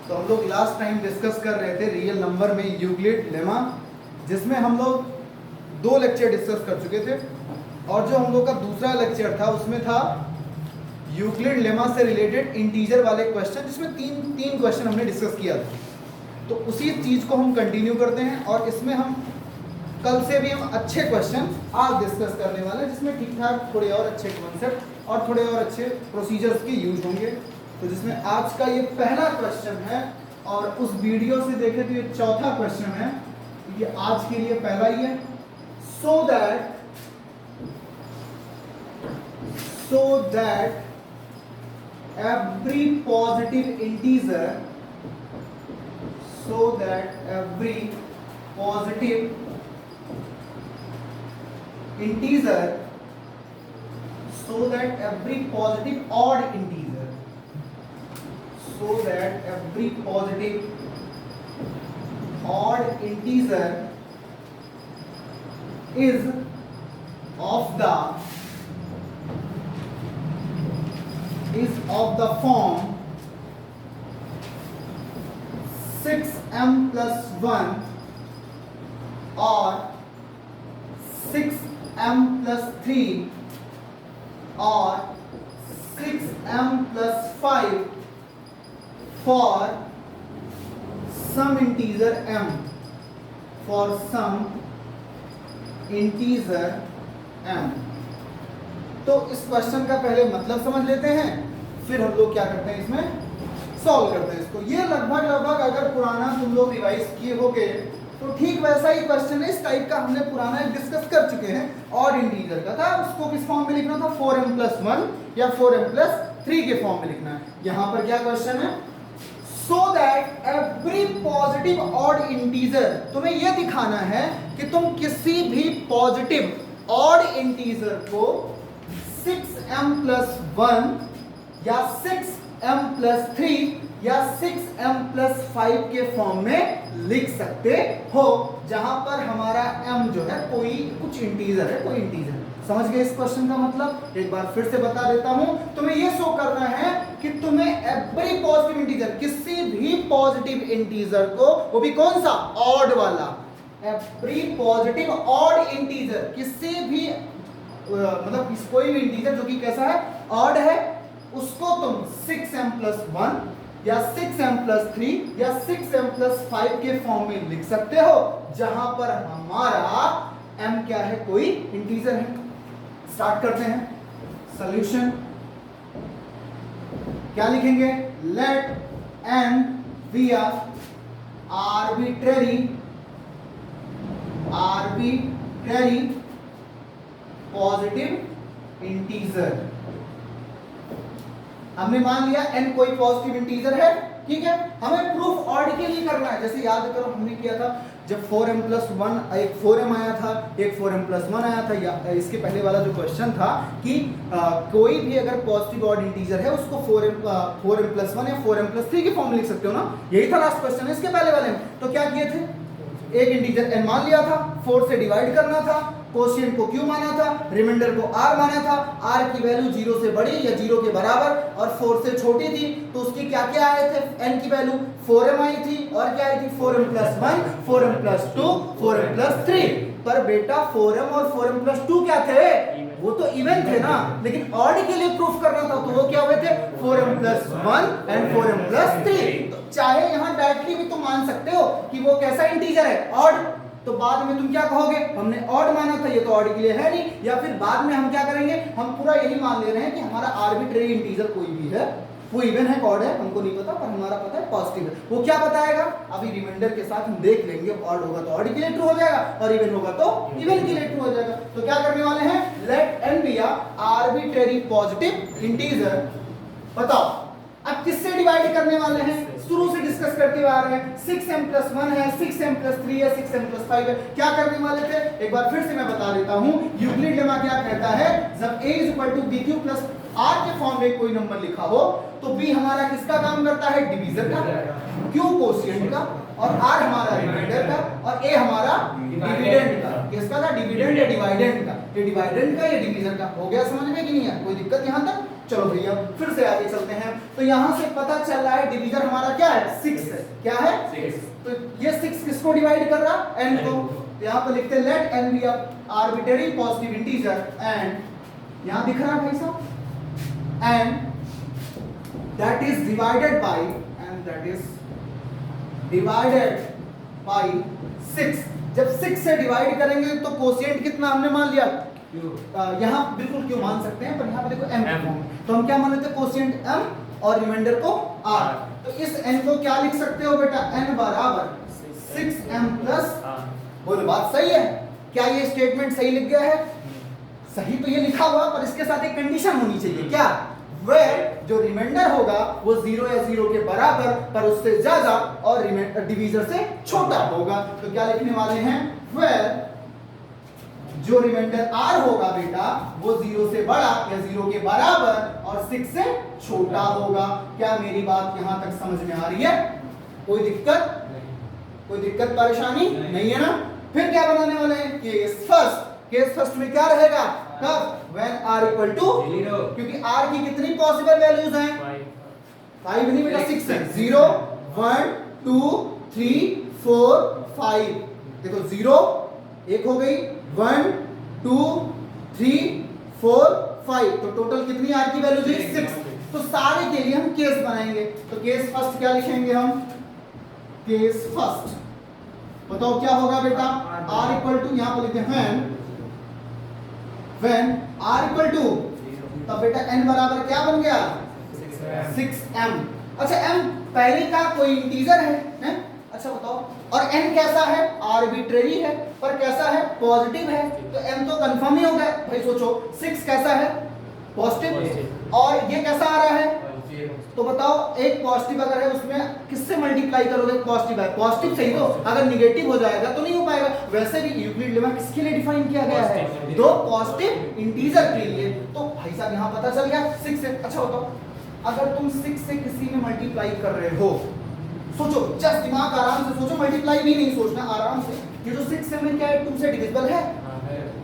तो हम लोग लास्ट टाइम डिस्कस कर रहे थे रियल नंबर में यूक्लिड लेमा, जिसमें हम लोग 2 लेक्चर डिस्कस कर चुके थे और जो हम लोग का दूसरा लेक्चर था उसमें था यूक्लिड लेमा से रिलेटेड इंटीजर वाले क्वेश्चन, जिसमें तीन क्वेश्चन हमने डिस्कस किया था। तो उसी चीज़ को हम कंटिन्यू करते हैं और इसमें हम कल से भी हम अच्छे क्वेश्चन आज डिस्कस करने वाले हैं, जिसमें ठीक ठाक थोड़े और अच्छे कॉन्सेप्ट और थोड़े और अच्छे प्रोसीजर्स के यूज होंगे। तो जिसमें आज का ये पहला क्वेश्चन है और उस वीडियो से देखें तो ये चौथा क्वेश्चन है, ये आज के लिए पहला ही है। So that every positive integer so that every positive integer so that every positive odd integer so that every positive odd integer is of the form 6m plus 1 or 6m plus 3 or 6m plus 5 for some integer m, for some integer m। तो इस question का पहले मतलब समझ लेते हैं, फिर हम लोग क्या करते हैं इसमें सॉल्व करते हैं इसको। ये लगभग अगर पुराना तुम लोग रिवाइज किए होगे तो ठीक वैसा ही क्वेश्चन है, इस टाइप का हमने पुराना डिस्कस कर चुके हैं। और इंटीजर का था, उसको किस फॉर्म में लिखना था, 4m plus 1 या 4m plus 3 के फॉर्म में लिखना है। यहाँ पर क्या क्वेश्चन है, so that every positive odd integer, तुम्हें यह दिखाना है कि तुम किसी भी पॉजिटिव ऑड इंटीजर को 6m plus 1 या 6m plus 3 या 6m plus 5 के फॉर्म में लिख सकते हो, जहां पर हमारा m जो है कोई कुछ इंटीजर है, कोई इंटीजर। समझ गए इस क्वेश्चन का मतलब? एक बार फिर से बता देता हूं। तुम्हें यह शो करना है कि तुम्हें एवरी पॉजिटिव इंटीजर, किसी भी पॉजिटिव इंटीजर को, वो भी कौन सा, ऑड वाला, एवरी पॉजिटिव ऑड इंटीजर, किसी भी मतलब कोई भी इंटीजर जो कि कैसा है, ऑड है, उसको तुम 6m plus 1 या 6m plus 3 या 6m plus 5 के फॉर्म में लिख सकते हो, जहां पर हमारा m क्या है, कोई इंटीजर है। स्टार्ट करते हैं सॉल्यूशन। क्या लिखेंगे, let n be a arbitrary positive integer. हमने मान लिया n कोई पॉजिटिव इंटीजर है, ठीक है। हमें प्रूफ ऑड के लिए करना है। जैसे याद करो हमने किया था जब 4m plus 1 एक 4m आया था, एक 4m plus 1 आया था, या इसके पहले वाला जो क्वेश्चन था कि कोई भी अगर पॉजिटिव ऑड इंटीजर है उसको 4m plus 1 या 4m plus 3 की फॉर्म में लिख सकते हो ना। यही था लास्ट क्वेश्चन है इसके पहले वाले में। तो क्या किए थे, एक इंटीजर n मान लिया था, 4 से डिवाइड करना था, कोशिएंट को q माना था, रिमाइंडर को r माना था, r की वैल्यू 0 से बड़ी या 0 के बराबर और 4 से छोटी थी, तो उसकी क्या क्या आए थे, n की वैल्यू 4m आई थी और क्या आई थी, 4m plus 1, 4m plus 2, 4m plus 3। पर बेटा 4m और 4m plus 2 क्या थे, वो तो इवन थे ना, लेकिन ऑड के लिए प्रूफ करना था तो वो क्या हुए थे, 4m plus 1 and 4m plus 3। तो चाहे यहां डायरेक्टली भी तुम मान सकते हो कि वो कैसा इंटीजर है, ऑड, तो बाद में तुम क्या कहोगे, हमने ऑड माना था, ये तो ऑड के लिए है नहीं, या फिर बाद में हम क्या करेंगे, हम पूरा यही मान ले रहे हैं कि हमारा आर्बिट्रेरी इंटीजर कोई भी है, वो इवन है, ऑड है, हमको नहीं पता, पर हमारा पता है पॉजिटिव है। वो क्या बताएगा, अभी रिमाइंडर के साथ हम देख लेंगे। ऑड होगा तो ऑड के लिए ट्रू हो जाएगा और इवन होगा तो इवन के लिए ट्रू हो जाएगा। तो क्या करने वाले हैं, let n be a arbitrary positive integer. बताओ अब किससे डिवाइड करने वाले हैं, शुरू से डिस्कस करते हुए आ रहे हैं। 6m plus 1 है, 6m plus 3 है, 6m plus 5 है। क्या करने वाले थे, एक बार फिर से मैं बता देता हूं। यूक्लिड लेमा क्या कहता है, जब a is equal to bq plus r के फॉर्म में कोई नंबर लिखा हो तो b हमारा किसका काम करता है, डिवीजन का, q कोशिएंट का, और r हमारा रिमाइंडर का, और a हमारा डिविडेंड का। किसका था, डिविडेंड या डिवाइडेंड का, ये डिवाइडेंड का या डिवीजन का। हो गया समझ में कि नहीं है, कोई दिक्कत यहां तक? चलो भैया फिर से आगे चलते हैं। तो यहां से पता चल रहा है डिवीजर हमारा क्या है 6 है। क्या है 6। तो ये 6 किसको डिवाइड कर रहा है n को। तो यहां पर लिखते हैं let n be arbitrary positive integer and यहां दिख रहा है भाई साहब and that is divided by 6। जब 6 से डिवाइड करेंगे तो कोशिएंट कितना हमने मान लिया यहाँ बिल्कुल क्यों मान सकते हैं, पर यहाँ पे देखो m फॉर्म, तो हम क्या मान लेते हैं कोशिएंट m और रिमाइंडर को r। तो इस n को क्या लिख सकते हो बेटा n बराबर 6m प्लस। बोलो बात सही है क्या, ये स्टेटमेंट सही लिख गया है। सही तो ये लिखा हुआ, पर इसके साथ एक कंडीशन होनी चाहिए क्या, where जो रिमाइंडर होगा वो 0 या 0 के बराबर पर उससे ज्यादा और डिवीजर से छोटा होगा। तो क्या लिखने वाले हैं where जो रिमाइंडर r होगा बेटा वो 0 से बड़ा या 0 के बराबर और 6 से छोटा होगा। क्या मेरी बात यहां तक समझ में आ रही है, कोई दिक्कत परेशानी नहीं है ना। फिर क्या बनाने वाले हैं केस फर्स्ट में क्या रहेगा कब व्हेन r इक्वल टू 0, क्योंकि r की कितनी पॉसिबल वैल्यूज हैं 5 नहीं बेटा 6 है। 0 1 2 3 4 5 देखो 0 एक हो गई 1 2 3 4 5 तो टोटल कितनी आर की वैल्यू हुई 6। तो सारे के लिए हम केस बनाएंगे। तो केस फर्स्ट क्या लिखेंगे हम, केस फर्स्ट बताओ क्या होगा बेटा r इक्वल टू यहां पर लिखते हैं व्हेन r इक्वल टू, तब बेटा n बराबर क्या बन गया 6m। अच्छा m पहले का कोई इंटीजर है? अच्छा बताओ, और n कैसा है आर्बिट्रेरी है पर कैसा है पॉजिटिव है, तो m तो कंफर्म ही हो गया भाई। सोचो 6 कैसा है पॉजिटिव और ये कैसा आ रहा है, तो बताओ एक पॉजिटिव अगर है उसमें किससे मल्टीप्लाई करोगे, पॉजिटिव है पॉजिटिव सही, तो अगर निगेटिव हो जाएगा तो नहीं हो पाएगा। वैसे भी यूक्लिड लेमा किसके लिए डिफाइन किया गया है, दो पॉजिटिव इंटीजर के लिए। तो भाई साहब यहां पता चल गया 6 से। अच्छा बताओ अगर तुम 6 से किसी में मल्टीप्लाई कर रहे हो, सोचो जस्ट दिमाग आराम से सोचो, मल्टीप्लाई भी नहीं सोचना आराम से। ये जो 6 है में क्या है 2 से डिविजिबल है,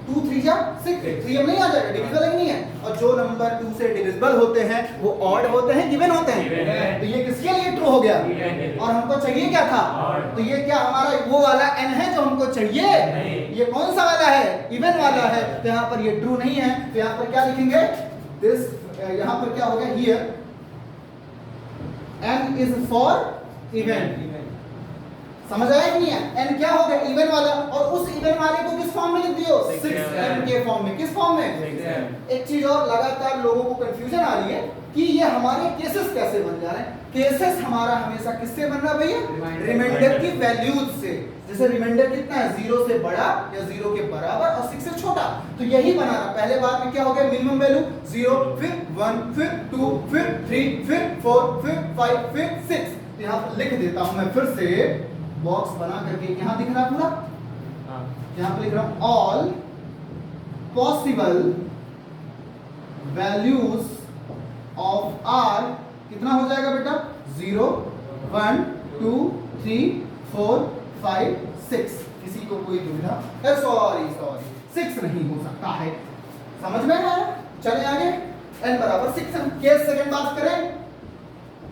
2 3 जा 6 3 में नहीं आ जाएगा, डिविजिबल ही नहीं है। और जो नंबर 2 से डिविजिबल होते हैं वो ऑड होते हैं गिवन होते हैं। तो ये किसके लिए ट्रू हो गया, और हमको चाहिए क्या था, तो ये क्या हमारा वो वाला n है जो हमको चाहिए, ये कौन सा वाला है इवन वाला है। तो यहाँ पर ये ट्रू नहीं है, तो यहाँ पर क्या लिखेंगे दिस, यहाँ पर क्या हो गया here n is for even. समझ आया कि नहीं है, n क्या हो गया इवन वाला, और उस इवन वाले को किस फॉर्म में लिख दियो 6m के फॉर्म में। किस फॉर्म में, एक चीज और लगातार लोगों को कंफ्यूजन आ रही है कि ये हमारे केसेस कैसे बन जा रहे हैं। केसेस हमारा हमेशा किससे बन रहा है भैया, रिमाइंडर की वैल्यूज से। जैसे रिमाइंडर कितना है 0 से बड़ा या 0 के बराबर और 6 से छोटा, तो यही बना रहा। पहले बार में क्या हो गया मिनिमम वैल्यू 0, फिर 1, फिर 2, फिर 3, फिर 4, फिर 5, फिर 6। तो यहाँ पर लिख देता हूं मैं फिर से बॉक्स बना करके, यहाँ दिख रहा पूरा, यहाँ पे लिख रहा हूं all possible values of r कितना हो जाएगा बेटा 0 1 2 3 4 5 6। किसी को कोई दुविधा, सॉरी 6 नहीं हो सकता है, समझ में आया। चले आगे n बराबर 6। हम केस सेकंड बात करें,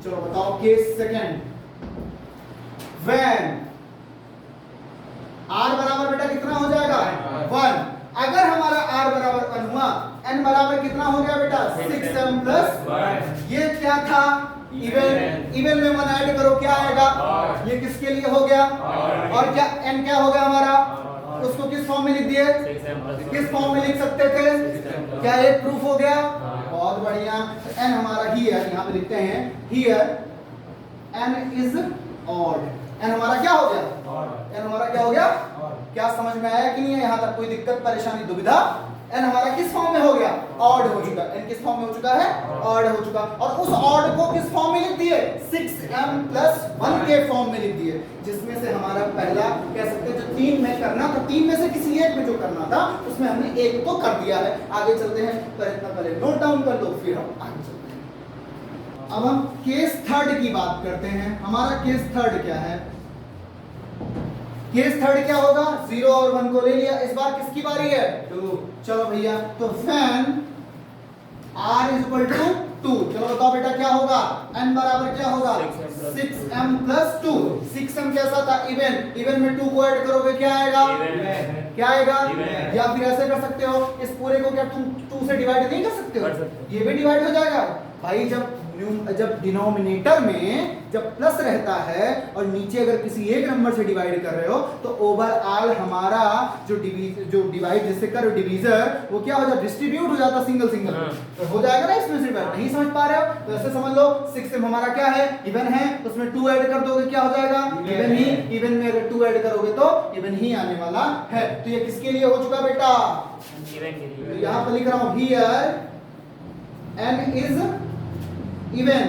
चलो बताओ केस सेकंड व्हेन r बराबर बेटा कितना हो जाएगा 1। अगर हमारा r बराबर 1 हुआ, n बराबर कितना हो गया बेटा 6m प्लस 1। ये क्या था इवन में 1 ऐड करो क्या आएगा, ये किसके लिए हो गया, और क्या n क्या हो गया हमारा, उसको किस फॉर्म में लिख दिए, किस फॉर्म में लिख सकते थे, क्या एक प्रूफ हो गया, बहुत बढ़िया। n हमारा ही है, यहाँ पे लिखते हैं here n is odd. n हमारा क्या हो गया, n हमारा क्या हो गया, क्या समझ में आया कि नहीं है, यहाँ तक कोई दिक्कत परेशानी दुविधा। n हमारा किस फॉर्म में हो गया, ऑड हो चुका, n किस फॉर्म में हो चुका है, ऑड हो चुका। और उस ऑड को किस फॉर्म में लिख दिए 6m प्लस 1 के फॉर्म में लिख दिए, जिसमें से हमारा पहला कह सकते हैं जो 3 में करना था, 3 में से किसी एक में जो करना था उसमें हमने एक तो कर दिया है। आगे चलते हैं, पर इतना पहले नोट डाउन कर लो फिर हम आगे चलते हैं। अब हम केस थर्ड की बात करते हैं। हमारा केस थर्ड क्या है, केस थर्ड क्या होगा, 0 और 1 को ले लिया, इस बार किसकी बारी है 2। चलो भैया, तो when r is equal to 2। चलो बताओ बेटा क्या होगा, n बराबर क्या होगा 6m प्लस 2। 6m कैसा था, इवन। इवन में 2 को ऐड करोगे क्या आएगा, क्या आएगा, या फिर ऐसे कर सकते हो, इस पूरे को क्या तुम 2 से डिवाइड नहीं कर सकते हो, ये भी डिवाइड हो जाएगा भाई। जब डिनोमिनेटर में जब प्लस रहता है और नीचे अगर किसी एक नंबर से डिवाइड कर रहे हो तो ओवरऑल हमारा जो डिवाइड जिससे कर डिवीजर वो क्या हो जाता, डिस्ट्रीब्यूट हो जाता सिंगल सिंगल। तो हो जाएगा ना इसमें से। नहीं समझ पा रहे हो तो ऐसे समझ लो 6 हमारा क्या है, इवन है, तो उसमें 2 ऐड कर दोगे क्या हो जाएगा, इवन ही। इवन में अगर 2 ऐड करोगे तो इवन ही आने वाला है। तो ये किसके लिए हो चुका बेटा, इवन के लिए। तो यहाँ पर लिख रहा हूं हियर n इज इवन।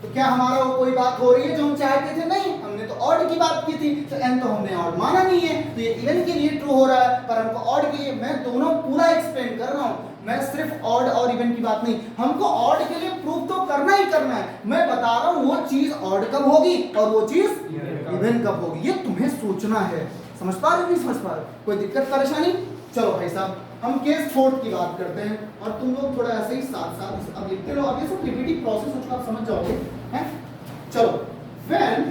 तो क्या हमारा वो कोई बात हो रही है जो हम चाहते थे, नहीं, हमने तो ऑड की बात की थी, तो n तो हमने ऑड माना नहीं है, तो ये इवन के लिए ट्रू हो रहा है, पर हमको ऑड के लिए, मैं दोनों पूरा एक्सप्लेन कर रहा हूं, मैं सिर्फ ऑड और इवन की बात नहीं, हमको ऑड के लिए प्रूफ तो करना ही करना है। मैं बता रहा हूं वो चीज ऑड कब होगी और वो चीज इवन कब होगी, ये तुम्हें सोचना है। समझ पा रहे हो, नहीं समझ पा रहे, कोई दिक्कत परेशानी। चलो भाई साहब हम केस 4 की बात करते हैं और तुम लोग थोड़ा ऐसे ही साथ साथ अब लिखते रहो, अब ये सब रिपीटिंग प्रोसेस हो चुका, आप समझ जाओगे हैं। चलो when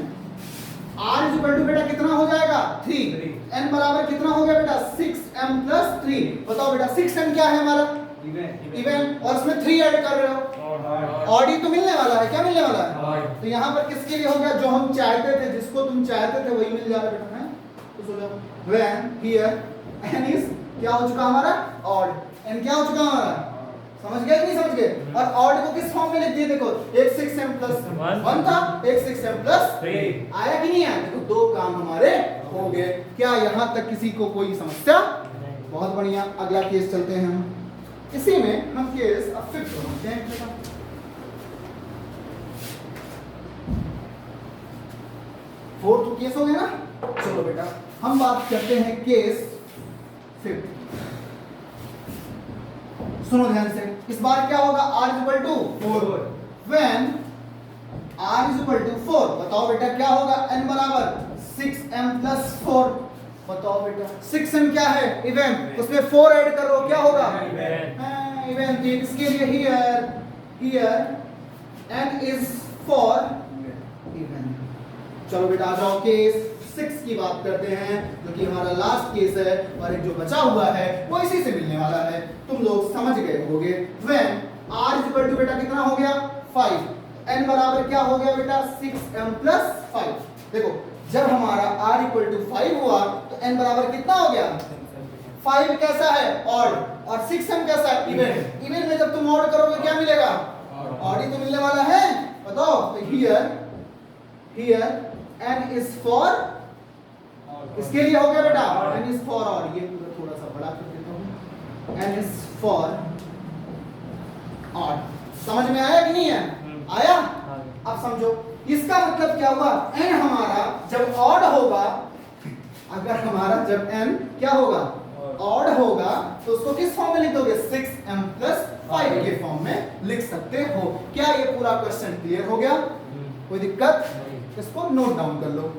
r is equal to बेटा कितना हो जाएगा 3, n बराबर कितना हो गया बेटा 6m प्लस 3। बताओ बेटा 6m क्या है हमारा, इवन, और उसमें 3 ऐड कर रहे हो, ऑड ही तो मिलने वाला है, क्या मिलने वाला है, तो यहाँ पर किसके लिए हो गया, जो हम चाहते थे, जिसको तुम चाहते थे वही मिल जा रहा है बेटा, है। तो सोचो व्हेन हियर n इज क्या हो चुका हमारा ऑड, n क्या हो चुका हमारा, समझ गए कि नहीं समझ गए। और ऑड को किस फॉर्म में लिख दिए, देखो एक 6m प्लस 1 था, एक 6m प्लस 3 आया कि नहीं आया, देखो 2 काम हमारे हो गए। क्या यहां तक किसी को कोई समस्या, बहुत बढ़िया। अगला केस चलते हैं हम, इसी में हम केस अब 5th बनाते हैं। 4th केस हो गया ना। चलो बेटा हम बात करते हैं केस 5th। सुनो ध्यान से, इस बार क्या होगा, r is equal to 4। When r is equal to 4, बताओ बेटा क्या होगा, n बराबर 6m प्लस 4। बताओ बेटा 6m क्या है, इवन, उसमें 4 ऐड कर लो क्या होगा, इवन। तो इसके लिए here n is for even. चलो बेटा आ जाओ केस 6 की बात करते हैं, जो कि हमारा लास्ट केस है और एक जो बचा हुआ है वो इसी से मिलने वाला है, तुम लोग समझ गए होगे। When r is equal to बेटा कितना हो गया 5, n बराबर क्या हो गया बेटा 6m प्लस 5। देखो जब हमारा r इक्वल टू 5 हुआ तो n बराबर कितना हो गया, 5 कैसा है ऑड और 6m कैसा है इवन। इवन में जब तुम ऑड करोगे क्या मिलेगा, ऑड ही तो मिलने वाला है। बताओ तो हियर n इज फॉर, इसके लिए हो गया बेटा n इज फॉर ऑड, ये पूरा थोड़ा सा बड़ा कर देता हूं, n इज फॉर ऑड। समझ में आया कि नहीं है, आया। अब समझो इसका मतलब क्या हुआ, n हमारा जब ऑड होगा, अगर हमारा जब n क्या होगा ऑड होगा तो उसको किस फॉर्म में लिख दोगे, 6m प्लस 5 के फॉर्म में लिख सकते हो। क्या ये पूरा क्वेश्चन क्लियर हो गया, कोई दिक्कत, इसको नोट डाउन कर लो।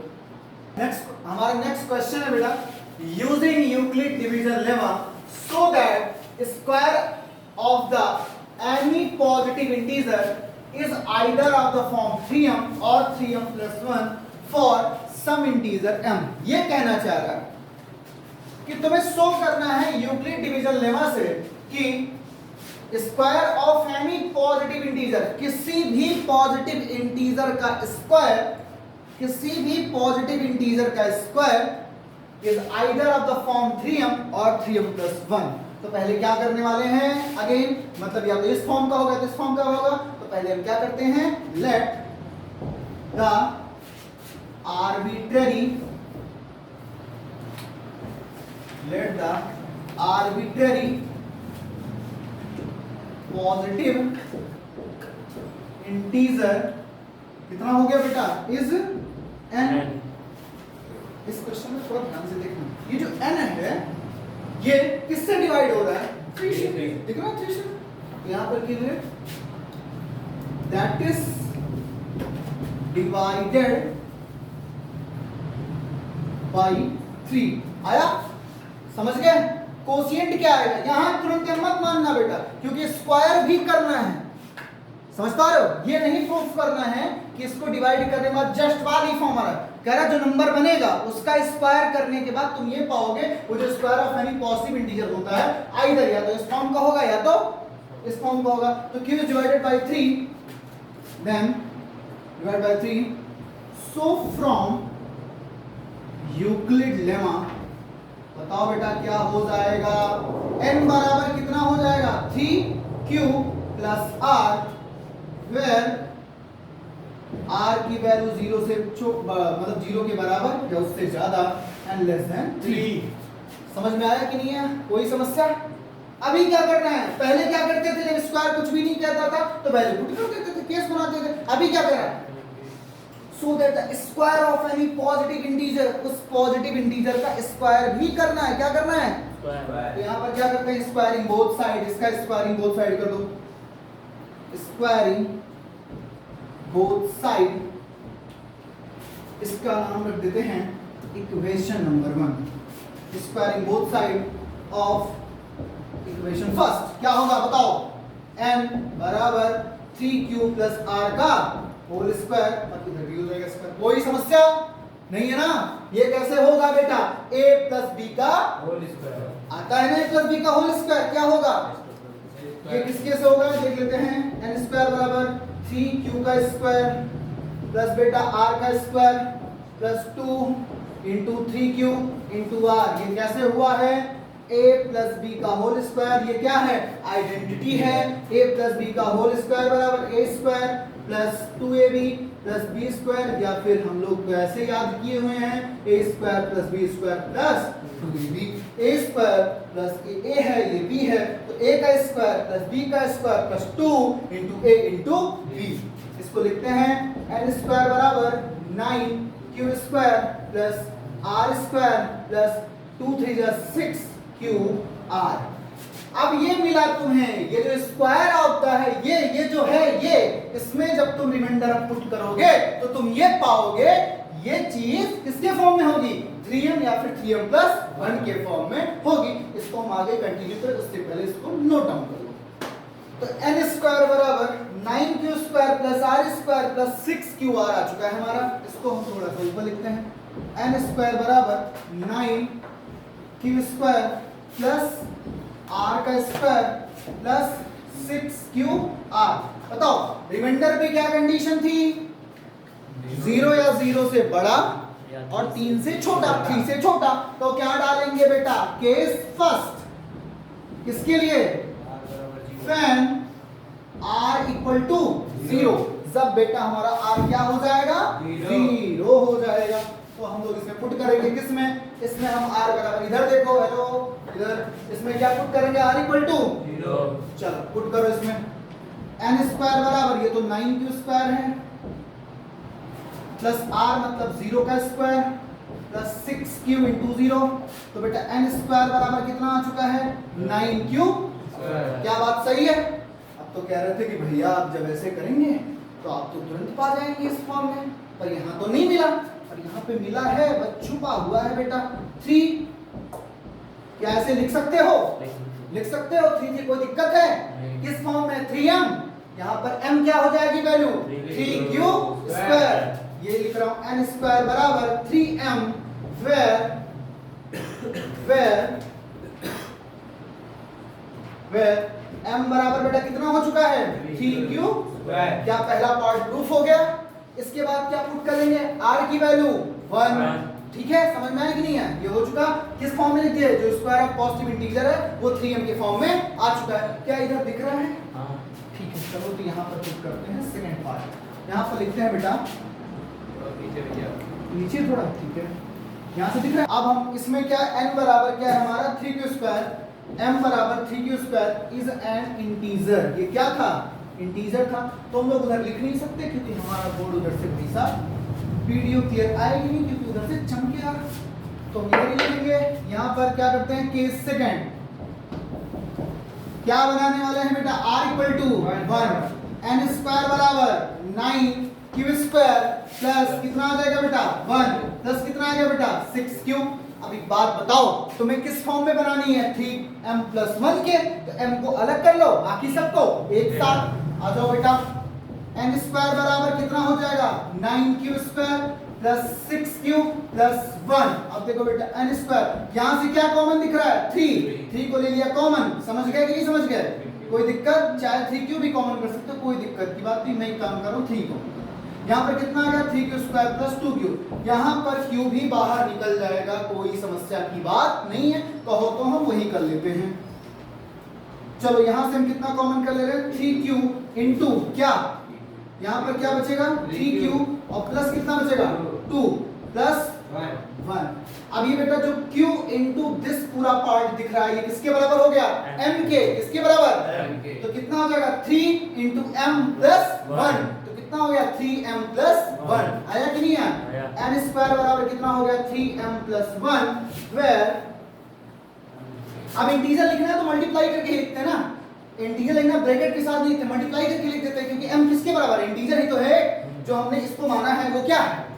हमारा नेक्स्ट क्वेश्चन है बेटा, using Euclid division lemma so that square of the any positive integer is either of the form 3m और 3m plus 1 for some integer m। ये कहना चाह रहा है कि तुम्हें शो करना है यूक्लिड डिवीजन लेमा से कि square of any positive integer, किसी भी पॉजिटिव इंटीजर का स्क्वायर, किसी भी पॉजिटिव इंटीजर का square is either of the form 3m और 3m प्लस 1। तो पहले क्या करने वाले हैं, अगेन मतलब या तो इस फॉर्म का होगा तो इस फॉर्म का होगा, तो पहले हम क्या करते हैं, let the arbitrary positive integer कितना हो गया बेटा, इज n। इस क्वेश्चन में थोड़ा ध्यान से देखना, ये जो n है ये किससे डिवाइड हो रहा है, 3 से। दिख रहा है 3 से, यहां पर कीजिए दैट इज डिवाइडेड बाय 3। आया, समझ गए। कोशिएंट क्या आएगा, यहां तुरंत मत मानना बेटा, क्योंकि स्क्वायर भी करना है, समझ पा रहे हो, ये नहीं प्रूफ करना है कि इसको डिवाइड करने के बाद जस्ट वाली फॉर्मूला कह रहा जो नंबर बनेगा उसका स्क्वायर करने के बाद तुम ये पाओगे वो जो square of any positive integer होता है आइदर या तो इस फॉर्म का होगा या तो इस फॉर्म का होगा। तो q is divided by 3, then divided by 3, so from Euclid lemma बताओ बेटा क्या हो जाएगा, n बराबर कितना हो जाएगा 3q plus r, where r की वैल्यू 0 से मतलब 0 के बराबर या उससे ज्यादा एंड लेस देन 3। समझ में आया कि नहीं है, कोई समस्या? अभी क्या करना है, पहले क्या करते थे जब स्क्वायर कुछ भी नहीं कहता था तो वैल्यू पुट कर देते थे, केस बनाते थे। अभी क्या कर रहा है, सो that the square of any positive integer, उस पॉजिटिव इंटीजर का स्क्वायर भी करना है। क्या करना है, तो यहां पर क्या करते हैं, स्क्वायरिंग बोथ साइड, इसका स्क्वायरिंग बोथ साइड कर दो, स्क्वायरिंग बोथ साइड, इसका नाम रख देते हैं equation number 1, squaring both side of equation first. क्या होगा बताओ, n बराबर 3q प्लस r का होल स्क्वायर, मतलब इधर भी हो जाएगा स्क्वायर। कोई समस्या नहीं है ना, ये कैसे होगा बेटा, a प्लस b का होल स्क्वायर आता है ना, a प्लस b का होल स्क्वायर क्या होगा, ये किसके से होगा देख लेते हैं, n स्क्वायर बराबर 3q का स्क्वायर प्लस बेटा r का square plus 2 into 3q into r, ये कैसे हुआ है, a प्लस बी का होल स्क्वायर, ये क्या है आइडेंटिटी है, a प्लस बी का होल स्क्वायर बराबर a square plus 2ab plus B square, या फिर हम लोग ऐसे याद किए हुए हैं a square plus B square plus 2ab, a square plus a है ये b है, तो a का स्क्वायर प्लस b का square plus 2 into a into b, इसको लिखते हैं n स्क्वायर बराबर 9q square plus r square plus 2 3 जा 6 q r। अब ये मिला तुम्हें, ये जो स्क्वायर होता है ये जो है ये, इसमें जब तुम रिमाइंडर पुट करोगे तो तुम ये पाओगे ये चीज किसके फॉर्म में होगी, 3m या फिर 3m प्लस 1 के फॉर्म में होगी। इसको हम आगे कंटिन्यू करें उससे पहले इसको नोट डाउन कर लो। तो n स्क्वायर बराबर 9q square plus r square plus 6qr आ चुका है हमारा, इसको हम थोड़ा सा ऊपर लिखते हैं, n स्क्वायर बराबर 9q स्क्वायर प्लस r का स्क्वायर प्लस 6qr। बताओ रिमाइंडर पे क्या कंडीशन थी, 0 या 0 से बड़ा और 3 से छोटा, 3 से छोटा, तो क्या डालेंगे बेटा, केस फर्स्ट, किसके लिए, फैन r इक्वल टू 0, जब बेटा हमारा r क्या हो जाएगा, 0 हो जाएगा, तो हम लोग इसमें पुट करेंगे, किसमें, इसमें हम r बराबर, इधर देखो, हेलो इधर, इसमें क्या पुट करेंगे, r इक्वल टू 0, चलो पुट करो इसमें, n स्क्वायर बराबर, ये तो 9q स्क्वायर है प्लस r मतलब 0 का स्क्वायर प्लस 6q इंटू 0, तो बेटा n स्क्वायर बराबर कितना आ चुका है, 9q स्क्वायर। क्या बात सही है? अब तो कह रहे थे कि भैया आप जब ऐसे करेंगे तो आप तो तुरंत पा जाएंगे इस फॉर्म में, पर यहाँ तो नहीं मिला, और यहाँ पे मिला है बस छुपा हुआ है बेटा 3। क्या ऐसे लिख सकते हो, लिख सकते हो 3 की कोई दिक्कत है, किस फॉर्म में, 3m, यहाँ पर m क्या हो जाएगी वैल्यू, 3q स्क्वायर, ये लिख रहा हूं n स्क्वायर बराबर 3m, वेयर m बराबर बेटा कितना हो चुका है, 3q स्क्वायर। क्या पहला पार्ट प्रूफ हो गया? इसके बाद क्या पुट करेंगे, r की वैल्यू 1, ठीक है, समझ में आया कि नहीं है, ये हो चुका, किस फॉर्म में लिख दिया, जो स्क्वायर ऑफ पॉजिटिव इंटीजर है वो 3m के फॉर्म में आ चुका है। क्या इधर दिख रहा है, ठीक है, चलो तो यहाँ पर पुट करते हैं सेकंड पार्ट, यहाँ पर लिखते हैं बेटा नीचे थोड़ा, ठीक है, यहाँ से दिख रहा है। अब हम इसमें क्या, n बराबर क्या है हमारा 3q स्क्वायर, m बराबर 3q square is an integer, ये क्या था, इंटीजर था, तो हम लोग उधर लिख नहीं सकते क्योंकि हमारा बोर्ड उधर से भाई साहब वीडियो क्लियर आएगी नहीं, क्योंकि उधर से चमकेगा, तो हम इधर ही लिखेंगे। यहाँ पर क्या करते हैं, केस सेकंड, क्या बनाने वाले हैं बेटा, r equal to 1, n square बराबर 9q स्क्वायर प्लस कितना आ जाएगा बेटा 1 प्लस कितना आ गया बेटा 6q, अब एक बात बताओ, तुम्हें किस फॉर्म में बनानी है? 3m+1 के, तो m को अलग कर लो, बाकी सबको एक साथ। आ जाओ बेटा, n स्क्वायर बराबर कितना हो जाएगा? 9q square plus 6q plus 1। अब देखो बेटा n स्क्वायर, यहां से क्या कॉमन दिख रहा है? 3 को ले लिया कॉमन। समझ गए कि नहीं समझ गए? कोई दिक्कत? चाहे 3q भी कॉमन कर सकते हो, कोई दिक्कत की बात नहीं। मैं काम करूं 3 को, यहाँ पर कितना आ गया? 3q square plus 2q। यहाँ पर q भी बाहर निकल जाएगा, कोई समस्या की बात नहीं है। कहो तो हम वही कर लेते हैं। चलो यहाँ से हम कितना कॉमन कर ले रहे हैं? 3q इंटू क्या, यहाँ पर क्या बचेगा? 3q और प्लस कितना बचेगा? 2 प्लस 1। अब ये बेटा जो q इंटू दिस पूरा पार्ट दिख रहा है, ये किसके बराबर हो गया? m के। किसके बराबर? तो कितना हो जाएगा? 3 इंटू m प्लस 1, कितना हो गया? 3m plus 1। आया कि नहीं आया? n स्क्वायर बराबर कितना हो गया? 3m प्लस 1, वेयर अब इंटीजर लिखना है तो मल्टीप्लाई करके लिखते हैं ना। इंटीजर लिखना ब्रैकेट के साथ नहीं लिखते, मल्टीप्लाई करके लिख देते हैं, क्योंकि m किसके बराबर है? इंटीजर ही तो है। जो हमने इसको माना है वो क्या है?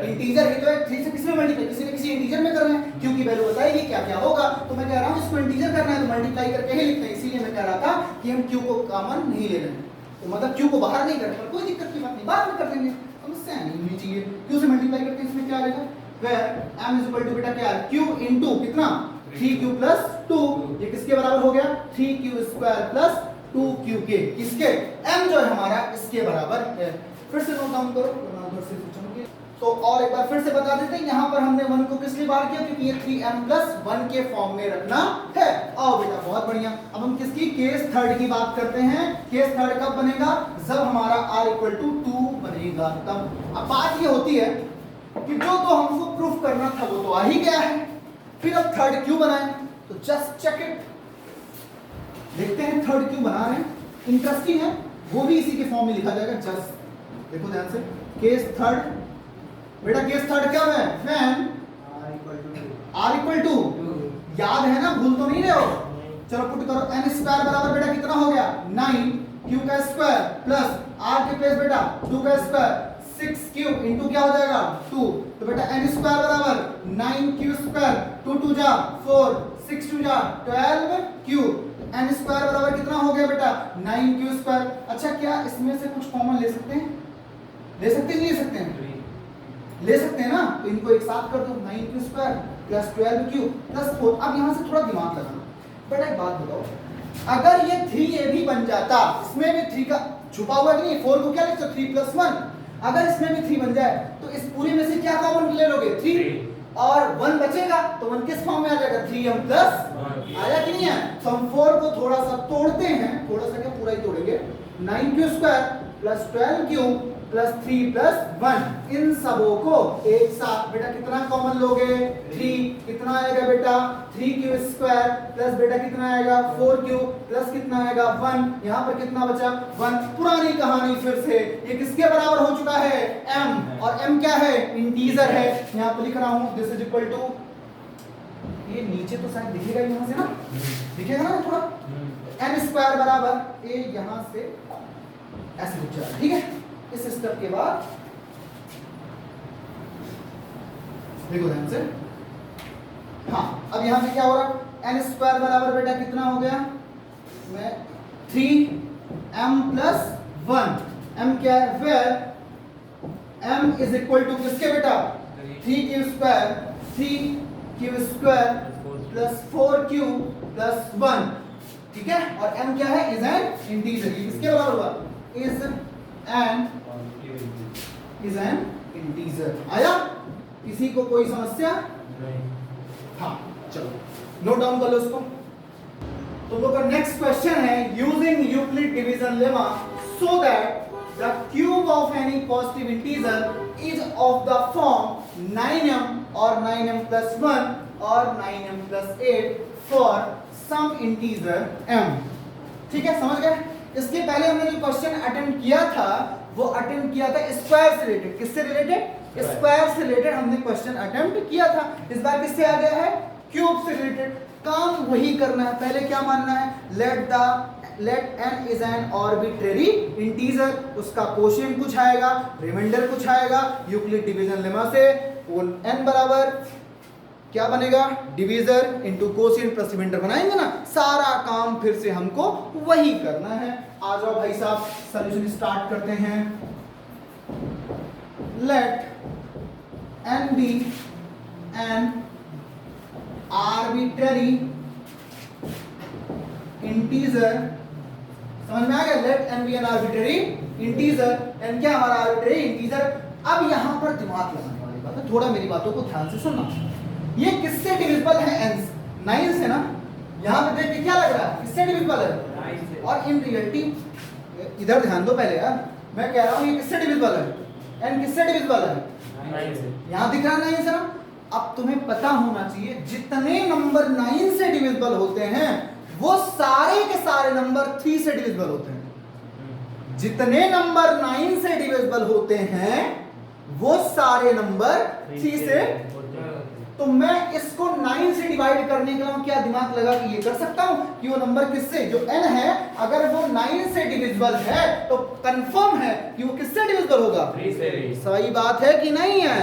इंटीजर ही तो है। 3 से किसमें मल्टीप्लाई? किसी न किसी इंटीजर में कर रहे हैं, क्योंकि वैल्यू बताएगी क्या क्या होगा। तो मैं कह रहा हूं इसको इंटीजर करना है तो मल्टीप्लाई करके ही लिखते हैं। इसीलिए मैं कह रहा था कि हम q को कॉमन नहीं ले रहे हैं, तो मतलब q को बाहर नहीं कर रहे, कोई दिक्कत की बात नहीं, बाद में कर देंगे, समस्या नहीं होनी चाहिए। q से मल्टीप्लाई करके इसमें क्या आएगा? Where m is equal to बेटा क्या है? q इंटू कितना? 3q plus 2। ये किसके बराबर हो गया? 3q स्क्वायर प्लस 2q के। किसके? m जो है हमारा इसके बराबर है। फिर से नोट डाउन करो, उधर से पूछोगे तो और एक बार फिर से बता देते हैं। यहाँ पर हमने 1 को किस लिए बाहर किया? क्योंकि ये 3m प्लस 1 के फॉर्म में रखना है। आओ बेटा, बहुत बढ़िया। अब हम किसकी? केस थर्ड की बात करते हैं। केस थर्ड कब बनेगा? जब हमारा r इक्वल टू 2 बनेगा तब। अब बात ये होती है कि जो तो हमको प्रूफ करना था वो तो आ ही गया है, फिर अब थर्ड क्यों बनाए? तो जस्ट चेक इट, देखते हैं थर्ड क्यों बना रहे हैं। इंटरेस्टिंग है, वो भी इसी के फॉर्म में लिखा जाएगा। जस्ट देखो ध्यान से, केस थर्ड बेटा, केस थर्ड क्या है? व्हेन r इक्वल टू, याद है ना, भूल तो नहीं रहे हो? चलो पुट करो, n स्क्वायर बराबर बेटा कितना हो गया? 9q का स्क्वायर प्लस r के प्लेस बेटा 2 का स्क्वायर 6q इंटू क्या हो जाएगा? 2। तो बेटा n स्क्वायर बराबर 9q स्क्वायर, 2 2 जा 4, 6 2 जा 12q। n स्क्वायर बराबर कितना हो गया बेटा? 9q square. अच्छा, क्या इसमें से कुछ कॉमन ले सकते हैं? ले सकते हैं, ले सकते हैं, ले सकते हैं ना। तो इनको एक साथ कर दो, 9q square plus 12q plus 4। अब यहाँ से थोड़ा दिमाग लगाना। बेटा एक बात बताओ, अगर ये 3a भी बन जाता, इसमें भी 3 का छुपा हुआ नहीं, 4 को क्या लिख सकते? 3 प्लस 1। अगर इसमें भी 3 बन जाए तो इस पूरे में से क्या कॉमन ले लोगे? 3 और 1 बचेगा, तो 1 किस फॉर्म में आ जाएगा? 3m plus. आया कि नहीं है? तो हम 4 को थोड़ा सा तोड़ते हैं, थोड़ा सा क्या, पूरा ही तोड़ेंगे। 9q square plus 12q plus 3 plus 1, इन सबों को एक साथ बेटा कितना कॉमन लोगे? 3। कितना आएगा बेटा? 3q स्क्वायर प्लस बेटा कितना आएगा? 4q प्लस कितना आएगा? 1। यहाँ पर कितना बचा? 1। पुरानी कहानी फिर से, ये किसके बराबर हो चुका है? m। और m क्या है? इंटीजर है। यहाँ पर लिख रहा हूँ दिस इज इक्वल टू, ये नीचे तो शायद दिखेगा यहाँ से ना, दिखेगा ना थोड़ा, n स्क्वायर बराबर ये यहाँ से ऐसे लिख जाएगा, ठीक है। इस स्टेप के बाद देखो ध्यान से, हाँ अब यहां पे क्या हो रहा है? n स्क्वायर बराबर बेटा कितना हो गया? मैं 3m प्लस 1। m क्या है? Where m is equal to किसके बेटा? 3q square, 3q square plus 4q plus 1, ठीक है। और m क्या है? Is an integer. ये किसके बराबर हुआ? Is an integer. आया? किसी को कोई समस्या नहीं? हाँ चलो नोट डाउन कर लो इसको। तो लोग का नेक्स्ट क्वेश्चन है, using Euclid division lemma so that the cube of any positive integer is of the form 9m और 9m प्लस 1 और 9m plus 8 for some integer m। ठीक है, समझ गए? इसके पहले हमने जो क्वेश्चन अटेम्प्ट किया था वो अटेम्प्ट किया था स्क्वायर से रिलेटेड। किससे रिलेटेड? स्क्वायर से रिलेटेड हमने क्वेश्चन अटेम्प्ट किया था। इस बार किससे आ गया है? क्यूब से रिलेटेड। काम वही करना है। पहले क्या मानना है? Let n is an arbitrary integer. उसका कोशेंट कुछ आएगा, रिमाइंडर कुछ आएगा। यूक्लिड डिवीजन लेमा से वो n बराबर क्या बनेगा, divisor into quotient plus remainder बनाएंगे ना, सारा काम फिर से हमको वही करना है। आ जाओ भाई साहब, सॉल्यूशन स्टार्ट करते हैं। Let n be an arbitrary integer, समझ में आ गया, let n be an arbitrary integer, n क्या हमारा आर्बिट्ररी इंटीजर। अब यहां पर दिमाग लगाने वाली बात है, थोड़ा मेरी बातों को ध्यान से सुनना। ये किससे डिविजिबल है, n 9 से ना, यहां पे देख के क्या लग रहा है, किससे डिविजिबल है, 9 से। और इन रियलिटी इधर ध्यान दो पहले यार, मैं कह रहा हूं ये किससे डिविजिबल है, n किससे डिविजिबल है, 9 से। यहां दिख रहा है 9 से ना। अब तुम्हें पता होना चाहिए जितने नंबर 9 से डिविजिबल होते हैं वो सारे के सारे नंबर 3 से डिविजिबल होते हैं। जितने नंबर 9 से डिविजिबल होते हैं वो सारे नंबर 3 से। तो मैं इसको 9 से डिवाइड करने के लिए क्या दिमाग लगा कि ये कर सकता हूं कि वो नंबर किससे, जो n है, अगर वो 9 से डिविजिबल है तो कंफर्म है कि वो किससे डिविजिबल होगा, 3 से। सही बात है कि नहीं है,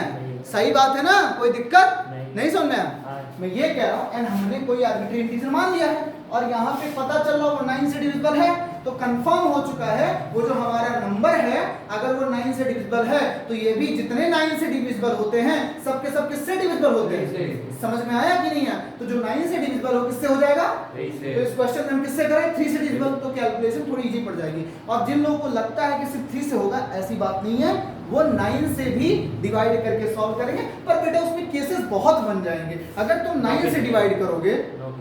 सही बात है ना, कोई दिक्कत नहीं समझ में। मैं ये कह रहा हूं n हमने कोई आर्बिट्रेरी इंटीजर मान लिया है और यहाँ पे पता चल रहा वो 9 से डिविजिबल है, तो कंफर्म हो चुका है वो जो हमारा नंबर है अगर वो 9 से डिविजिबल है तो ये भी जितने 9 से डिविजिबल होते हैं सबके सब किससे डिविजिबल होते हैं। समझ में आया कि नहीं है। तो जो 9 से डिविजिबल हो किससे हो जाएगा, 3 से। तो इस क्वेश्चन में हम किससे करें, 3 से डिविजिबल, तो कैलकुलेशन थोड़ी इजी पड़ जाएगी। और जिन लोगों को लगता है कि सिर्फ 3 से होगा, ऐसी बात नहीं है, वो 9 से भी डिवाइड करके सॉल्व करेंगे, पर बेटा उसमें केसेस बहुत बन जाएंगे। अगर तुम 9 से डिवाइड करोगे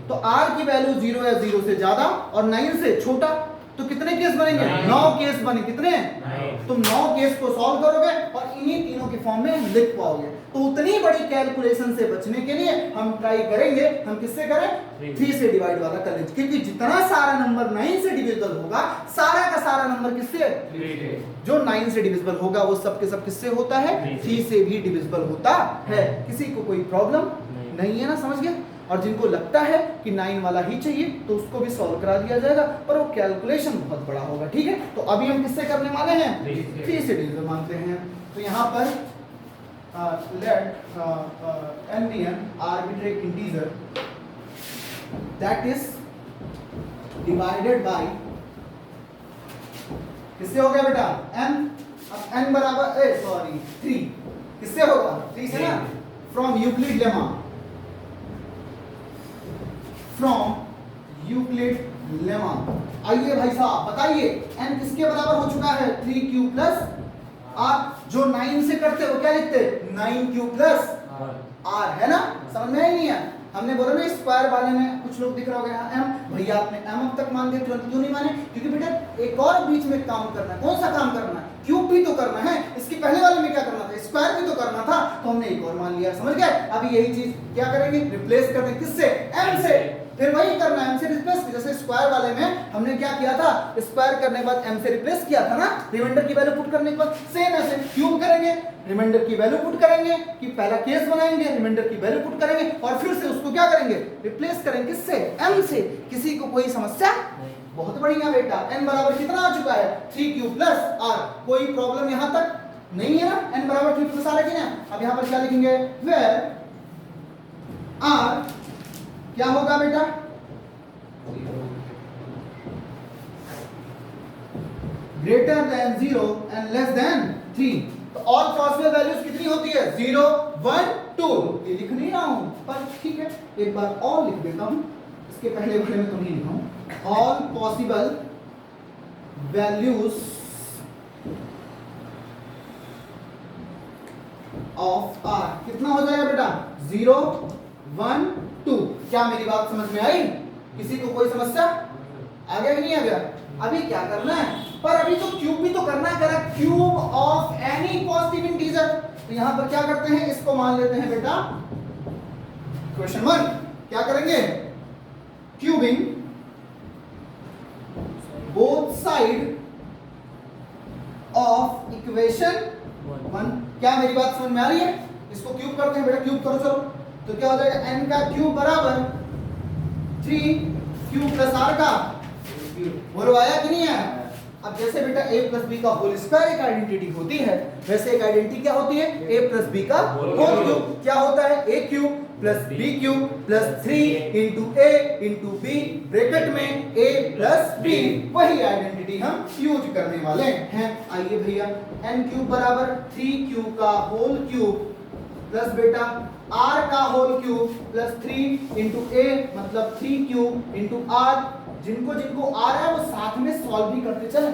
तो r की वैल्यू 0 या 0 से ज्यादा और 9 से छोटा, तो कितने केस बनेंगे, 9 केस बने, कितने, तुम 9 केस को सॉल्व करोगे और इन्हीं तीनों के फॉर्म में लिख पाओगे। तो उतनी बड़ी कैलकुलेशन से बचने के लिए हम ट्राई करेंगे, हम किससे करें, 3 से डिवाइड वाला कर लेंगे, क्योंकि जितना सारा नंबर 9 से डिविजिबल होगा सारा का सारा नंबर किससे, 3। जो 9 से डिविजिबल होगा वो सब के सब किससे होता है, 3 से भी डिविजिबल होता है। किसी को कोई प्रॉब्लम नहीं है ना, समझ गए। और जिनको लगता है कि 9 वाला ही चाहिए तो उसको भी सॉल्व करा दिया जाएगा, पर वो कैलकुलेशन बहुत बड़ा होगा, ठीक है। तो अभी हम किससे करने वाले हैं, 3 से डिविजिबल मानते हैं। तो यहाँ पर late n be an arbitrary integer that is divided by, किससे हो गया बेटा, n, अब n बराबर 3 किससे होगा, 3 से ना, from Euclid lemma, from Euclid lemma. आइए भाई साहब बताइए n किसके बराबर हो चुका है, 3q प्लस r। जो 9 से करते हो क्या लिखते, 9q प्लस r, है ना, समझ में ही नहीं है। हमने बोला ना स्क्वायर वाले में कुछ लोग दिख रहा होगा यहाँ m, भैया आपने m अब तक मान दिया, तुरंत क्यों नहीं माने, क्योंकि बेटा एक और बीच में काम करना है। कौन सा काम करना है, क्यूब भी तो करना है, इसके पहले वाले में क्या करना था, स्क्वायर भी तो करना था, तो हमने एक और मान लिया, समझ गए। अभी यही चीज क्या करेंगे, रिप्लेस कर दें, किससे, m से, फिर वही करना है, m से रिप्लेस। जैसे स्क्वायर वाले में हमने क्या किया था, स्क्वायर करने के बाद m से रिप्लेस किया था ना, रिमाइंडर की वैल्यू पुट करने के बाद सेम ऐसे क्यूब करेंगे, रिमाइंडर की वैल्यू पुट करेंगे, कि पहला केस बनाएंगे, रिमाइंडर की वैल्यू पुट करेंगे और फिर से उसको क्या करेंगे, रिप्लेस करेंगे, किससे, m से। किसी को कोई समस्या, बहुत बढ़िया बेटा। n बराबर कितना आ चुका है, 3q प्लस r, कोई प्रॉब्लम यहां तक नहीं है ना, n बराबर 3 प्लस r है कि ना। अब यहां पर क्या लिखेंगे, वेयर r क्या होगा बेटा, greater than 0 and less than 3। तो ऑल पॉसिबल वैल्यूज कितनी होती है, 0 1 2। ये लिख नहीं रहा हूं पर ठीक है, एक बार और लिख देता हूं, इसके पहले वाले में तो नहीं लिखा हूं। All possible values of r कितना हो जाएगा बेटा, 0 1 2। क्या मेरी बात समझ में आई, किसी को कोई समस्या आ गया कि नहीं आ गया। अभी क्या करना है, पर अभी तो क्यूब भी तो करना है, करा cube of any positive integer. तो यहां पर क्या करते हैं, इसको मान लेते हैं बेटा क्वेश्चन 1। क्या करेंगे, cubing both side of equation 1। क्या मेरी बात समझ में आ रही है, इसको क्यूब करते हैं बेटा, क्यूब करो चलो। तो क्या हो जाएगा, n का क्यूब बराबर 3q प्लस r का, बोलो आया कि नहीं है। अब जैसे बेटा a प्लस बी का होल स्क्वायर एक आइडेंटिटी होती है, वैसे एक आइडेंटिटी क्या होती है, a प्लस बी का होल क्यूब। क्या होता है, a cube plus B cube plus 3 into a into B bracket में a प्लस b। वही आइडेंटिटी हम यूज करने वाले हैं। आइए भैया, n क्यूब बराबर 3q का होल क्यूब प्लस बेटा r का whole cube plus 3 into a मतलब 3q इंटू r। जिनको जिनको आ रहा है वो साथ में सॉल्व भी करते चले,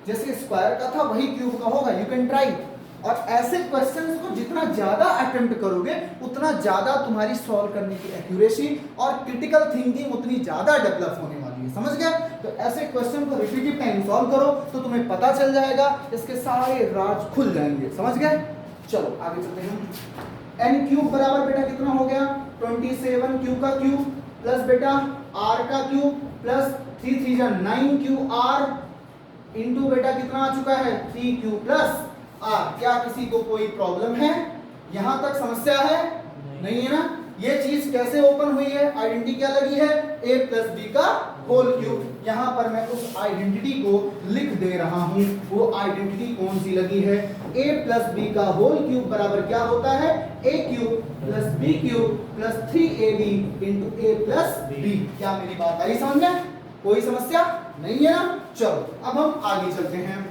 जैसे स्क्वायर का था वही क्यूब का होगा, यू कैन ट्राई। और ऐसे क्वेश्चंस को जितना ज्यादा अटेम्प्ट करोगे उतना ज्यादा तुम्हारी सॉल्व करने की एक्यूरेसी और क्रिटिकल थिंकिंग उतनी ज्यादा डेवलप होने वाली है, समझ गया। तो ऐसे क्वेश्चन को रिपीटेड टाइम सॉल्व करो तो तुम्हें पता चल जाएगा, इसके सारे राज खुल जाएंगे, समझ गए। चलो आगे चलते हैं। n क्यूब बराबर बेटा कितना हो गया, 27 क्यू का क्यूब प्लस बेटा r का क्यूब प्लस 3 3 जा 9 क्यू r इंटू बेटा कितना आ चुका है 3 क्यू प्लस r। क्या किसी को कोई प्रॉब्लम है, यहां तक समस्या है, नहीं है ना। ये चीज कैसे ओपन हुई है, आइडेंटिटी क्या लगी है, a प्लस बी का होल क्यूब। यहां पर मैं उस आइडेंटिटी को लिख दे रहा हूं, वो आइडेंटिटी कौन सी लगी है, a प्लस बी का होल क्यूब बराबर क्या होता है, a cube plus b cube plus 3ab into a plus b। क्या मेरी बात आई समझ में, कोई समस्या नहीं है ना। चलो अब हम आगे चलते हैं।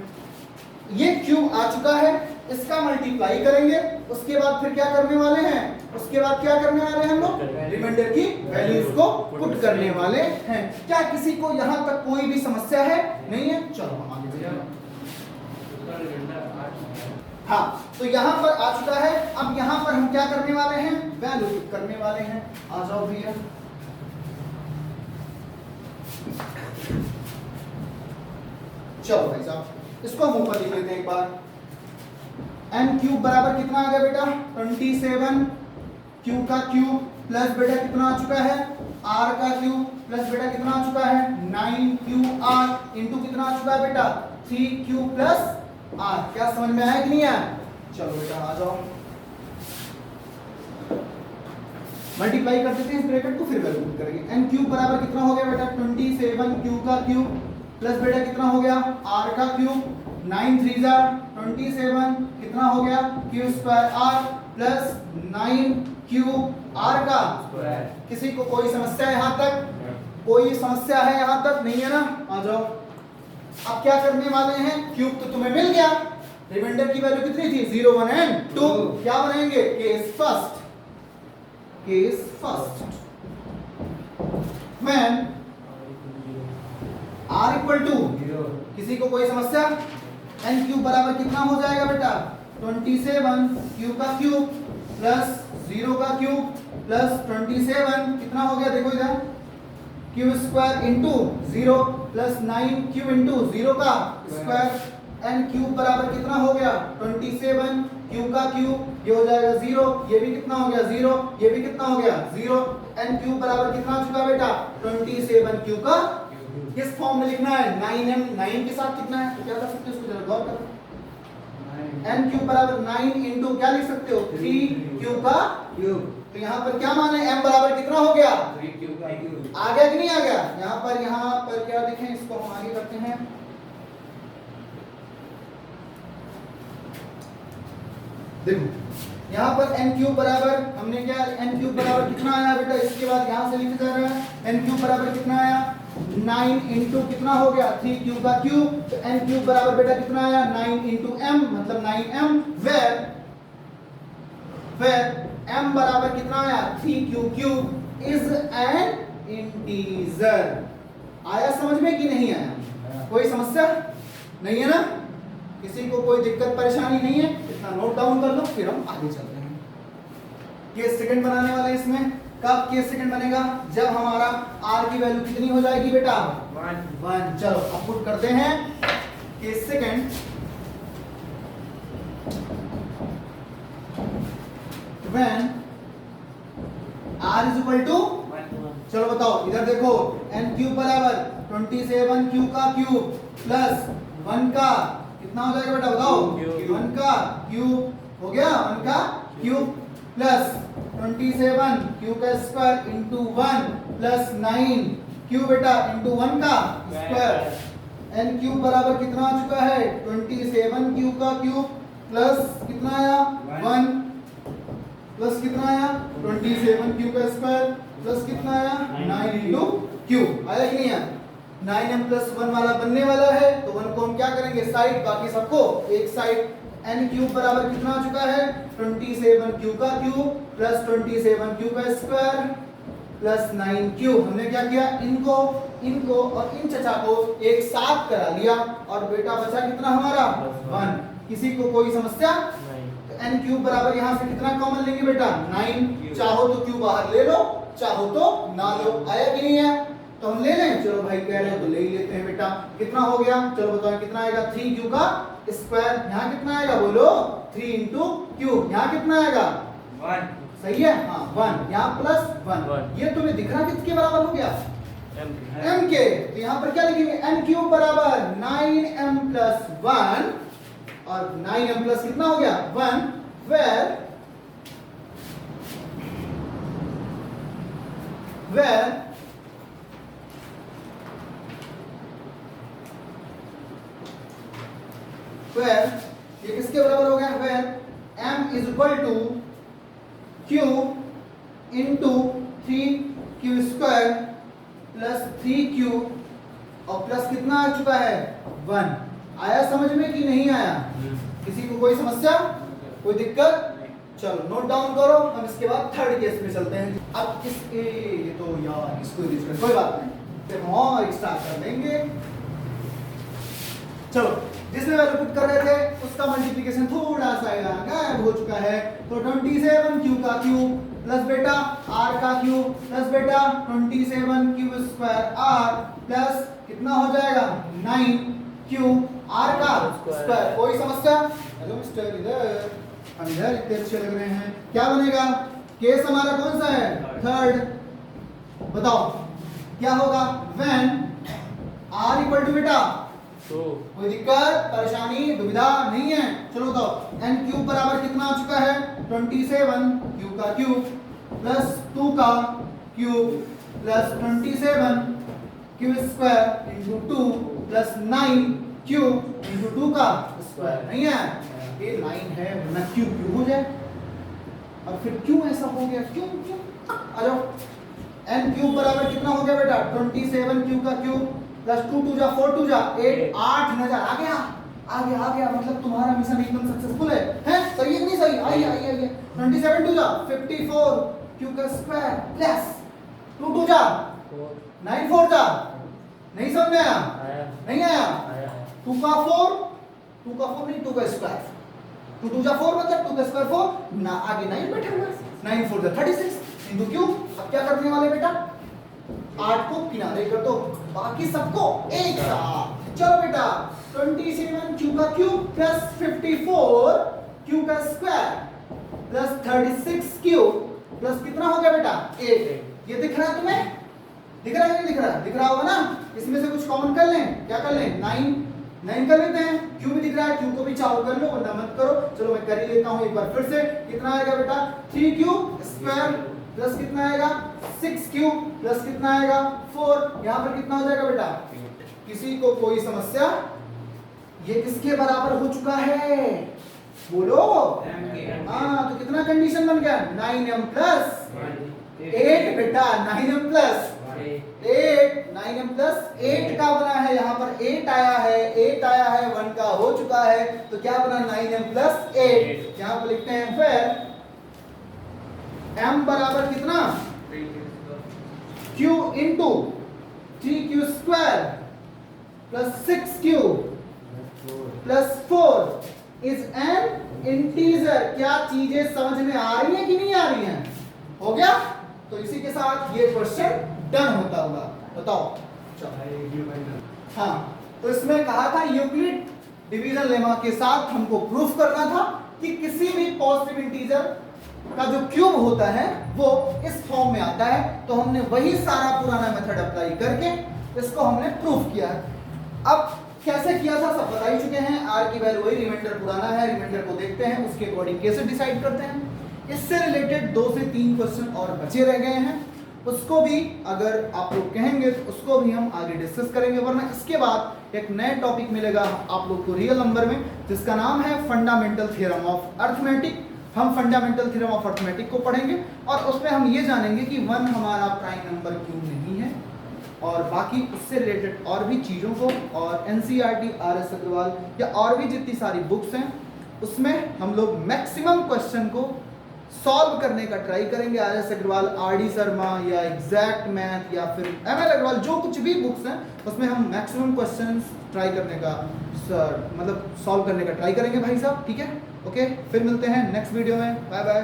ये क्यूब आ चुका है, इसका मल्टीप्लाई करेंगे, उसके बाद फिर क्या करने वाले हैं, उसके बाद क्या करने वाले हैं हम लोग, रिमाइंडर की वैल्यूज को पुट करने वाले हैं। क्या किसी को यहां तक कोई भी समस्या है, नहीं है। चलो हम आगे बढ़ते हैं। हाँ, तो यहां पर आ चुका है। अब यहां पर हम क्या करने वाले हैं, वैल्यू पुट करने वाले हैं। आ जाओ भैया, चलो भाई साहब इसको हम ऊपर लिख लेते हैं एक बार। n क्यूब बराबर कितना आ गया बेटा, 27 क्यू का क्यूब प्लस बेटा कितना आ चुका है, r का क्यूब प्लस बेटा कितना आ चुका है 9qr इंटू कितना आ चुका है बेटा 3q प्लस r। क्या समझ में आया कि नहीं आया। चलो बेटा आ जाओ, मल्टीप्लाई कर देते हैं इस ब्रैकेट को, फिर वैल्यू पुट करेंगे। n क्यूब बराबर कितना हो गया बेटा 27 q का क्यूब प्लस बेटा कितना हो गया r का क्यूब 9 3 जा 27 कितना हो गया q square r plus 9 q r का स्क्वायर। किसी को कोई समस्या है यहां तक, कोई समस्या है यहां तक, नहीं है ना। आ जाओ, अब क्या करने वाले हैं, क्यूब तो तुम्हें मिल गया, रिमाइंडर की वैल्यू कितनी थी 0 1 एंड 2। क्या बनाएंगे, case first, case first when r equal to 0। किसी को कोई समस्या, n क्यूब बराबर कितना हो जाएगा बेटा 27 क्यू का क्यूब प्लस 0 का क्यूब प्लस 27 कितना हो गया, देखो इधर Q square into 0 plus 9 Q into 0 का स्क्वायर। n क्यूब बराबर कितना हो गया 27 क्यू का क्यूब, ये हो जाएगा 0, ये भी कितना हो गया 0, ये भी कितना हो गया 0। n क्यूब बराबर कितना आ चुका बेटा 27 क्यू का, किस फॉर्म में लिखना है 9m, 9 के साथ कितना है तो क्या कर सकते हो, उसको जरा गौर करो। n क्यूब बराबर 9 इंटू क्या लिख सकते हो 3q का क्यूब। तो यहाँ पर क्या मान है, m बराबर कितना हो गया 3q का क्यूब। आ गया कि नहीं आ गया। यहाँ पर क्या देखें, इसको हम आगे करते हैं। देखो यहाँ पर n क्यूब बराबर हमने क्या, n क्यूब बराबर कितना आया बेटा, इसके बाद यहाँ से लिखा जा रहा है n क्यूब बराबर कितना आया 9 इंटू कितना हो गया 3q का क्यूब। तो n क्यूब बराबर बेटा कितना आया 9 इंटू m मतलब 9m, वेर m बराबर कितना आया 3q cube is an integer. आया समझ में कि नहीं आया, कोई समस्या नहीं है ना, किसी को कोई दिक्कत परेशानी नहीं है, इतना नोट डाउन कर लो, फिर हम आगे चलते हैं। केस सेकंड बनाने वाले इसमें, कब केस सेकंड बनेगा, जब हमारा r की वैल्यू कितनी हो जाएगी बेटा 1। चलो अब पुट करते हैं case second. When r is equal to, चलो बताओ इधर देखो n क्यूब बराबर 27 q का क्यूब प्लस 1 का कितना हो जाएगा बेटा बताओ 1 का क्यूब हो गया, 1 का क्यूब प्लस 27 क्यू का स्क्वायर इंटू 1 प्लस 9 क्यू बेटा इंटू 1 का स्क्वायर। n क्यूब बराबर कितना आ चुका है 27 क्यूब का क्यूब प्लस कितना आया 1 प्लस कितना आया 27 क्यूब का स्क्वायर प्लस कितना आया 9 इंटू क्यूब आया कि नहीं आया 9m प्लस 1 वाला बनने वाला है तो 1 को हम क्या करेंगे साइड बाकी सबको एक साइड n क्यूब बराबर कितना आ चुका है 27 क्यूब का क्यूब प्लस 27 क्यूब का स्क्वायर प्लस 9 क्यूब। हमने क्या किया इनको और इन चचा को एक साथ करा लिया और बेटा बचा कितना हमारा 1। किसी को कोई समस्या तो n क्यूब बराबर यहाँ से कितना कॉमन लेंगे बेटा 9। चाहो तो क्यूब बाहर ले लो चाहो तो ना लो। आया कि नहीं है तो हम ले लें चलो भाई कह रहे हो तो ले ही लेते हैं बेटा। कितना हो गया चलो बताओ कितना आएगा 3 क्यूब का स्क्वायर यहाँ कितना आएगा बोलो 3 इंटू क्यूब यहाँ कितना आएगा 1 सही है हाँ 1 यहाँ प्लस 1 ये तुम्हें दिख रहा किसके बराबर हो गया m के। तो यहाँ पर क्या लिखेंगे n क्यूब बराबर 9m प्लस 1 और 9m प्लस कितना हो गया 1 where ये किसके बराबर हो गया where m is equal to q into 3q square plus 3q और प्लस कितना आ चुका है 1। आया समझ में कि नहीं आया किसी को कोई समस्या कोई दिक्कत चलो नोट डाउन करो। हम इसके बाद थर्ड केस में चलते हैं। अब इसके ये तो यार इसको कोई बात नहीं फिर हम और स्टार्ट कर देंगे। चलो जिसमें वैल्यू पुट कर रहे थे उसका मल्टीप्लिकेशन थोड़ा सा गायब हो चुका है तो 27 क्यू का क्यूब प्लस बेटा r का क्यूब प्लस बेटा 27 क्यूब स्क्वायर r प्लस कितना हो जाएगा 9 क्यूब r का स्क्वायर। कोई समस्या हेलो मिस्टर इधर हम इधर इतने अच्छे लग रहे हैं। क्या बनेगा केस हमारा कौन सा है थर्ड बताओ क्या होगा व्हेन r इक्वल टू बेटा कोई दिक्कत परेशानी दुविधा नहीं है चलो बताओ n क्यूब बराबर कितना आ चुका है 27 क्यूब का क्यूब प्लस 2 का cube plus 27 cube square into 2 plus 9 cube into 2 का स्क्वायर। नहीं है ये 9 है वरना क्यूब क्यूब हो जाए और फिर क्यों ऐसा हो गया क्यों क्यों आ जाओ n क्यूब बराबर कितना हो गया बेटा 27 क्यूब का क्यूब प्लस 2 2 जा 4 2 जा 8 8 नजर आ गया मतलब तुम्हारा मिशन एकदम सक्सेसफुल है सही है कि नहीं सही आइए 27 2 जा 54 क्यूब का स्क्वायर प्लस 2 2 जा 9 4 जा नहीं समझ में आया नहीं आया 2 का 4 नहीं 2 का स्क्वायर 2 2 जा 4 मतलब 2 का स्क्वायर 4 ना आगे 9 बैठा हुआ 9 4 जा 36 इंटू क्यूब। अब क्या करने वाले बेटा 8 को किनारे कर दो बाकी सबको एक साथ। चलो बेटा 27 क्यूब का क्यूब प्लस 54 क्यूब का स्क्वायर प्लस 36 क्यूब प्लस कितना हो गया बेटा 8। ये दिख रहा है तुम्हें दिख रहा है नहीं दिख रहा होगा ना। इसमें से कुछ कॉमन कर लें क्या कर लें 9 कर लेते हैं क्यू भी दिख रहा है क्यू को भी चाहो कर लो वरना मत करो। चलो मैं कर ही लेता हूं एक बार फिर से कितना आएगा बेटा 3 क्यूब स्क्वायर प्लस कितना आएगा 6 क्यूब प्लस कितना आएगा 4। यहां पर कितना हो जाएगा बेटा किसी को कोई समस्या ये किसके बराबर हो चुका है बोलो हाँ तो कितना कंडीशन बन गया 9m प्लस 8 बेटा 9m प्लस 8 9m प्लस 8 का बना है यहाँ पर 8 आया है 1 का हो चुका है तो क्या बना 9m प्लस 8। यहाँ पर लिखते हैं फिर m बराबर कितना q into 3q square plus 6q plus 4 is an integer. क्या चीजें समझ में आ रही है कि नहीं आ रही हैं हो गया। तो इसी के साथ ये क्वेश्चन डन होता होगा बताओ। हाँ तो इसमें कहा था यूक्लिड डिवीजन लेमा के साथ हमको प्रूफ करना था कि किसी भी पॉजिटिव इंटीजर का जो क्यूब होता है वो इस फॉर्म में आता है। तो हमने वही सारा पुराना मेथड अप्लाई करके इसको हमने प्रूफ किया है। अब कैसे किया था सब बता ही चुके हैं। आर की वैल्यू वही रिमाइंडर पुराना है रिमाइंडर को देखते हैं उसके अकॉर्डिंग कैसे डिसाइड करते हैं। इससे रिलेटेड 2 से 3 क्वेश्चन और बचे रह गए हैं उसको भी अगर आप लोग कहेंगे तो उसको भी हम आगे डिस्कस करेंगे वरना इसके बाद एक नए टॉपिक मिलेगा आप लोग को रियल नंबर में, जिसका नाम है फंडामेंटल थ्योरम ऑफ अर्थमेटिक। हम फंडामेंटल थ्योरम ऑफ अर्थमेटिक को पढ़ेंगे और उसमें हम ये जानेंगे कि 1 हमारा प्राइम नंबर क्यों नहीं है, और बाकी उससे रिलेटेड और भी चीज़ों को, और एनसीईआरटी, आर.एस. अग्रवाल या और भी जितनी सारी बुक्स हैं उसमें हम लोग मैक्सिमम क्वेश्चन को सॉल्व करने का ट्राई करेंगे। आर.एस. अग्रवाल, आर.डी. शर्मा या एग्जैक्ट मैथ या फिर एम.एल. अग्रवाल, जो कुछ भी बुक्स हैं उसमें हम मैक्सिमम क्वेश्चंस ट्राई करने का मतलब सॉल्व करने का ट्राई करेंगे भाई साहब, ठीक है। ओके, फिर मिलते हैं नेक्स्ट वीडियो में। Bye bye.